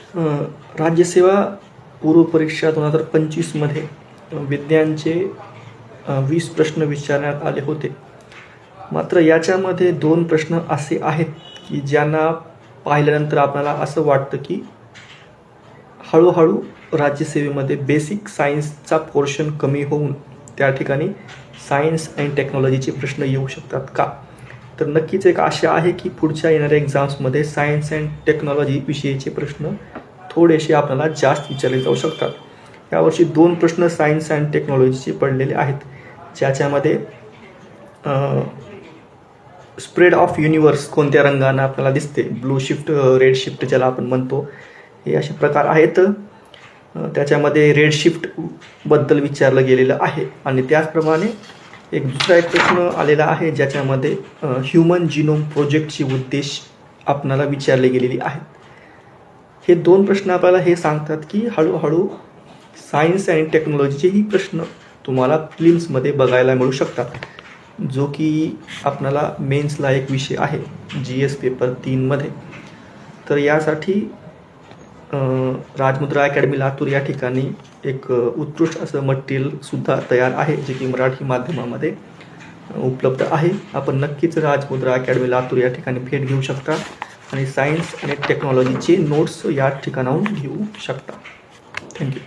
अ, राज्यसेवा पूर्व परीक्षा 2025मध्ये विज्ञानचे 20 प्रश्न विचारण्यात आले होते. मात्र याच्यामध्ये 2 प्रश्न असे आहेत की ज्यांना पाहिल्यानंतर आपल्याला असं वाटतं की हळूहळू राज्यसेवेमध्ये बेसिक सायन्सचा पोर्शन कमी होऊन त्या ठिकाणी सायन्स अँड टेक्नॉलॉजीचे प्रश्न येऊ शकतात का? तर नक्कीच एक आशा आहे की पुढच्या येणाऱ्या एक्झाम्समध्ये सायन्स अँड टेक्नॉलॉजी विषयीचे प्रश्न थोडेसे आपल्याला जास्त विचारले जाऊ शकतात. यावर्षी 2 प्रश्न सायन्स अँड टेक्नॉलॉजीचे पडलेले आहेत, ज्याच्यामध्ये स्प्रेड ऑफ युनिवर्स कोणत्या रंगानं आपल्याला दिसते, ब्लू शिफ्ट, रेड शिफ्ट ज्याला आपण म्हणतो, हे असे प्रकार आहेत. त्याच्यामध्ये रेड शिफ्टबद्दल विचारलं गेलेलं आहे. आणि त्याचप्रमाणे दुसरा एक प्रश्न आलेला आहे ज्याच्यामध्ये ह्युमन जिनोम प्रोजेक्टचे उद्देश आपणाला विचारले गेलेले आहेत. हे 2 प्रश्न आपल्याला हे सांगतात की हळूहळू सायन्स अँड टेक्नॉलॉजीचेही प्रश्न तुम्हाला प्रिलिम्समध्ये बघायला मिळू शकतात, जो की आपणाला मेन्सला एक विषय आहे GS पेपर 3मध्ये. तर यासाठी राजमुद्रा अकॅडमी लातूर या ठिकाणी एक उत्कृष्ट असं मटेरियलसुद्धा तयार आहे, जे की मराठी माध्यमामध्ये उपलब्ध आहे. आपण नक्कीच राजमुद्रा अकॅडमी लातूर या ठिकाणी भेट घेऊ शकता आणि सायन्स आणि टेक्नॉलॉजीचे नोट्स या ठिकाणाहून घेऊ शकता. थँक्यू.